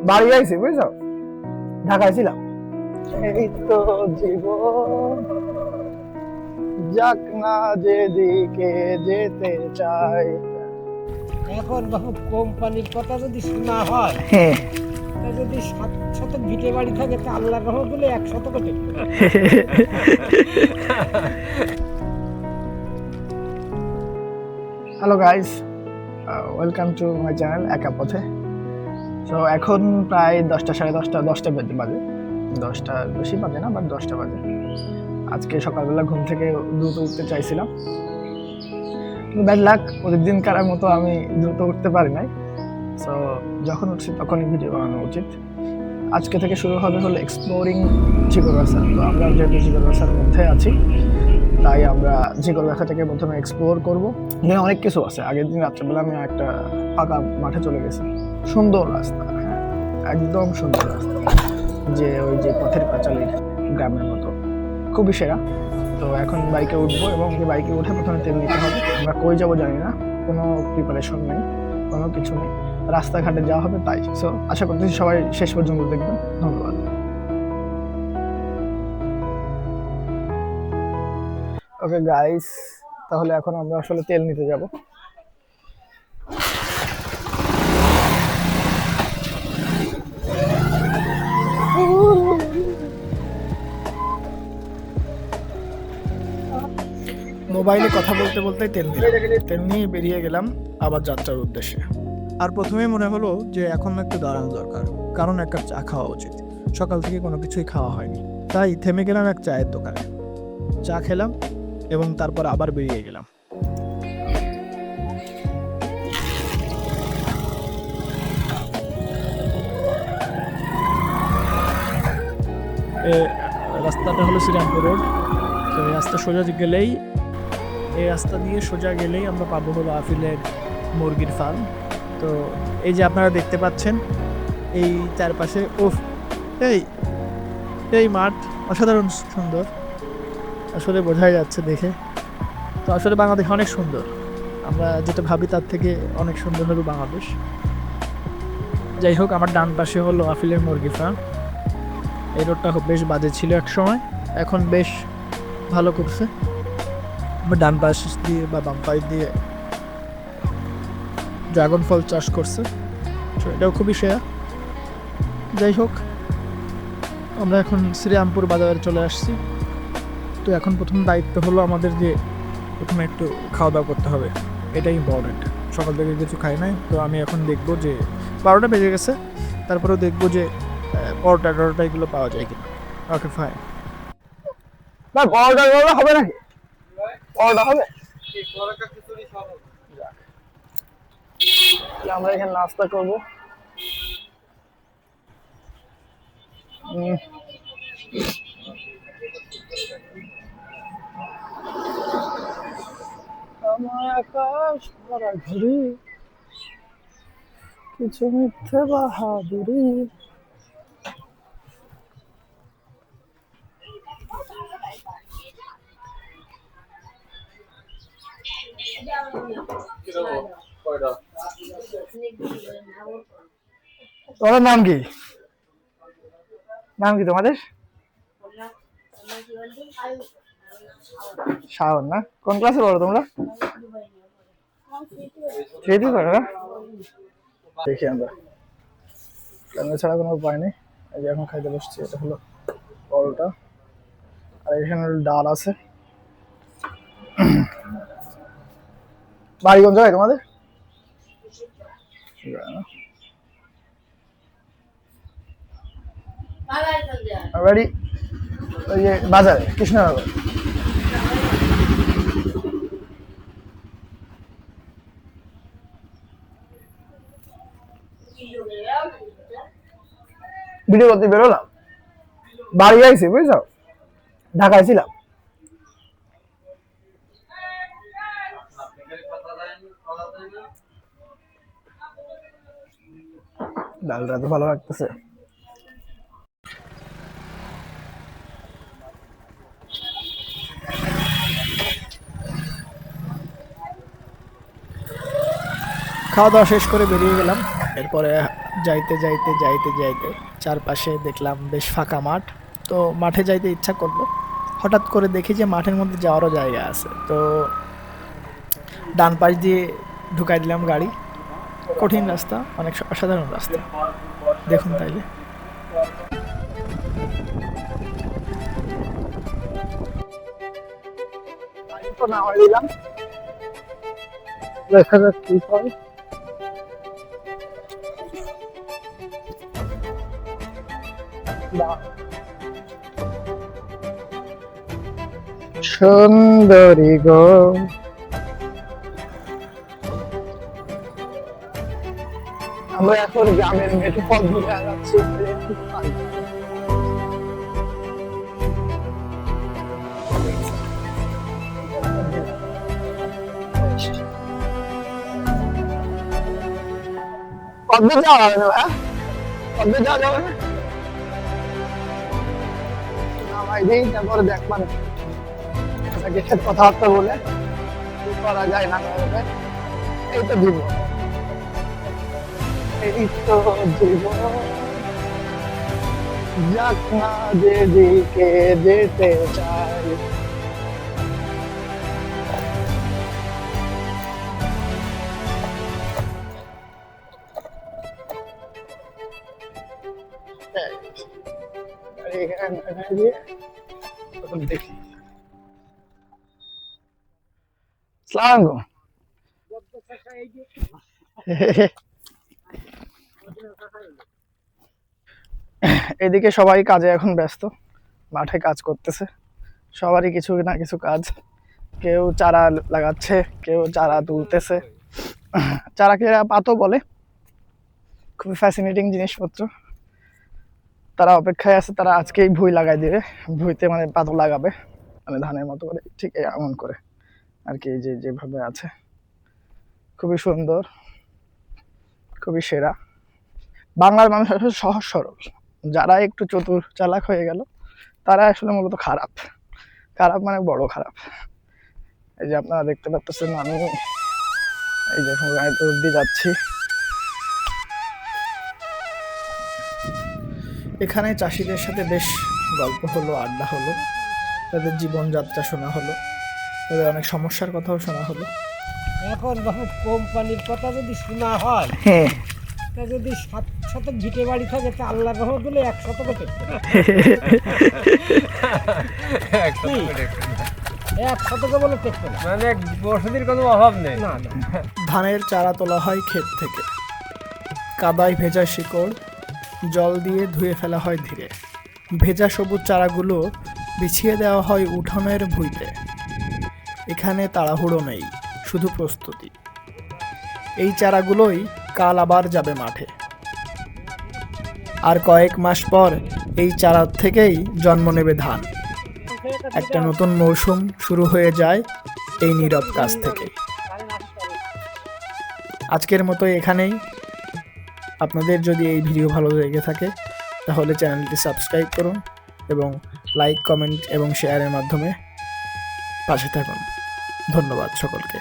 বাড়ি আইছি বুঝছো, ঢাকায় ছিলাম। এই তো জীবন যাক না যেদিকে যেতে চাই। এখন বাবু কোম্পানির কথা যদি শোনা হয়, হ্যাঁ যদি 7 শতক ভিটে বাড়ি থাকে তা আল্লাহর রহমত বলে 1 শতক হতে hello guys, welcome to my channel একা পথে। সো এখন প্রায় 10টা সাড়ে 10টা বাজে, 10টা বেশি বাজে না, বাট 10টা বাজে। আজকে সকালবেলা ঘুম থেকে দ্রুত উঠতে চাইছিলাম, কিন্তু ব্যাড লাক, প্রতিদিনকার মতো আমি দ্রুত উঠতে পারি নাই। সো যখন উঠছি তখনই ভিডিও বানানো উচিত। আজকে থেকে শুরু হবে হলো এক্সপ্লোরিং জিগরবাসা। তো আমরা যেহেতু জিগরবাসার মধ্যে আছি, তাই আমরা জিগরবাসাটাকে প্রথমে এক্সপ্লোর করব। এখানে অনেক কিছু আছে। আগের দিন রাত্রেবেলা আমি একটা ফাঁকা মাঠে চলে গেছি। সুন্দর রাস্তা, হ্যাঁ একদম সুন্দর রাস্তা, যে ওই যে পথের পাঁচালীর গ্রামের মতো, খুবই সেরা। তো এখন বাইকে উঠবো এবং বাইকে উঠে প্রথমে তেল নিতে হবে। আমরা কই যাবো জানি না, কোনো প্রিপারেশন নেই, কোনো কিছু নেই, রাস্তাঘাটে যাওয়া হবে তাই। সো আশা করতেছি সবাই শেষ পর্যন্ত দেখবেন। ধন্যবাদ। ওকে গাইস, তাহলে এখন আমরা আসলে তেল নিতে যাব। মোবাইলে কথা বলতে বলতে তেল নিয়ে বেরিয়ে গেলাম আবার যাত্রার উদ্দেশ্যে। আর প্রথমে মনে হলো যে এখন একটু দাঁড়ানো দরকার, কারণ এক কাপ চা খাওয়া উচিত। সকাল থেকে কোনো কিছুই খাওয়া হয়নি, তাই থেমে গেলাম এক চায়ের দোকানে। চা খেলাম এবং তারপর আবার বেরিয়ে গেলাম। রাস্তাটা হলো শ্রীরামপুর রোড। তো এই রাস্তা এই রাস্তা দিয়ে সোজা গেলেই আমরা পাবো হলো আফিলের মুরগির ফার্ম। তো এই যে আপনারা দেখতে পাচ্ছেন, এই চারপাশে এই মাঠ অসাধারণ সুন্দর, আসলে বোঝাই যাচ্ছে দেখে। তো আসলে বাংলাদেশ অনেক সুন্দর, আমরা যেটা ভাবি তার থেকে অনেক সুন্দর হলো বাংলাদেশ। যাই হোক, আমার ডান পাশে হলো আফিলের মুরগি ফার্ম। এই রোডটা বেশ বাজে ছিল এক সময়, এখন বেশ ভালো করছে। ডান পাশ দিয়ে বা বাম পাশ দিয়ে ড্রাগন ফল চাষ করছে, এটাও খুবই সেরা। যাই হোক, আমরা এখন শ্রীরামপুর বাজারে চলে আসছি। তো এখন প্রথম দায়িত্ব হলো আমাদের যে প্রথমে একটু খাওয়া দাওয়া করতে হবে, এটাই ইম্পর্টেন্ট। সকাল থেকে কিছু খাই নাই, তো আমি এখন দেখবো যে 12টা বেজে গেছে, তারপরেও দেখবো যে পরোটা টরোটা এগুলো পাওয়া যায় কিনা। Okay fine. না পরোটা হবে নাকি? পরোটা হবে, আমরা এখানে নাস্তা করবো। আমার আকাশ ভরা ঘুরি, কিছু মিথ্যে বাহাদুরি। তোমাদের নাম কি? নাম কি তোমাদের? শাওন না? কোন ক্লাসে পড়ো তোমরা? থ্রিতে পড়ো না? দেখি আমরা, ক্যামেরা ছাড়া কোনো উপায় নেই। এই যে এখন খাইতে বসছি, এটা হলো পরোটা, আর এখানে ডাল আছে। বাড়ি কোন জায়গায় তোমাদের? বাড়ি ওই যে বাজারে, কৃষ্ণনগর। ভিডিও করতে বেরোলাম, বাড়ি আইছি বুঝছো, ঢাকায় ছিলাম। ডালটা তো ভালো লাগতেছে। খাওয়া দাওয়া শেষ করে বেরিয়ে গেলাম। এরপরে যাইতে যাইতে যাইতে যাইতে চারপাশে দেখলাম বেশ ফাঁকা মাঠ। তো মাঠে যাইতে ইচ্ছা করলো, হঠাৎ করে দেখি যে মাঠের মধ্যে যাওয়ারও জায়গা আছে। তো ডান পাশ দিয়ে ঢুকাই দিলাম গাড়ি। কঠিন রাস্তা, অনেক অসাধারণ রাস্তা, দেখুন তাইলে। তো না হয় দিলাম, দেখা যাক কি হয়। সুন্দরী গো, আমরা এখন গ্রামের মেঠো পথ ধরে যাচ্ছি। কবে যাওয়া হবে না? কবে যাওয়া যাবে না? নামাই দিই, তারপরে দেখবেন কথাবার্তা বলে কি করা যায় না করা যায়। এই তো জীবন, এই তো জীবন, যাক না যেদিকে যেতে চাই। দেখি সালাম এদিকে সবাই কাজে এখন ব্যস্ত, মাঠে কাজ করতেছে, সবারই কিছু না কিছু কাজ। কেউ চারা লাগাচ্ছে, কেউ চারা তুলতেছে। চারাকে পাতও বলে, খুবই ফ্যাসিনেটিং জিনিসপত্র। তারা অপেক্ষায় আছে, তারা আজকেই ভুঁই লাগাই দিবে। ভুঁইতে মানে পাতো লাগাবে, মানে ধানের মতো করে, ঠিক এমন করে আর কি। যেভাবে আছে খুবই সুন্দর, খুবই সেরা। বাংলার মানুষ আসলে সহজ সরল। যারা একটু চতুর চালাক হয়ে গেল তারা আসলে মূলত খারাপ। খারাপ মানে বড় খারাপ। এই যে আপনারা দেখতে পাচ্ছেন, আমি এই যে গাড়ি দিয়ে যাচ্ছি। এখানে চাষিদের সাথে বেশ গল্প হলো, আড্ডা হলো, তাদের জীবনযাত্রা শোনা হলো, তাদের অনেক সমস্যার কথাও শোনা হলো। এখন বাবু কোম্পানির কথা যদি শোনা হয়, হ্যাঁ, তা যদি 7 শতক ভিটে বাড়ি থাকে তা আল্লাহর রহমত হলে 1 শতকে টেকবে না। 1 শতকে বলে টেকবে না, মানে বসতির কোনো অভাব নেই। না না। ধানের চারা তোলা হয় ক্ষেত থেকে, কাদায় ভেজা শিকড় জল দিয়ে ধুয়ে ফেলা হয় ধীরে। ভেজা সবুজ চারাগুলো বিছিয়ে দেওয়া হয় উঠোনের ভুঁইতে। এখানে তাড়াহুড়ো নেই, শুধু প্রস্তুতি। এই চারাগুলোই কাল আবার যাবে মাঠে। আর কয়েক মাস পর এই চারা থেকেই জন্ম নেবে ধান। একটা নতুন মৌসুম শুরু হয়ে যায় এই নীরব কাজ থেকে। আজকের মতো এখানেই। আপনাদের যদি এই ভিডিও ভালো লেগে থাকে তাহলে চ্যানেলটি সাবস্ক্রাইব করুন এবং লাইক, কমেন্ট এবং শেয়ারের মাধ্যমে পাশে থাকুন। ধন্যবাদ সকলকে।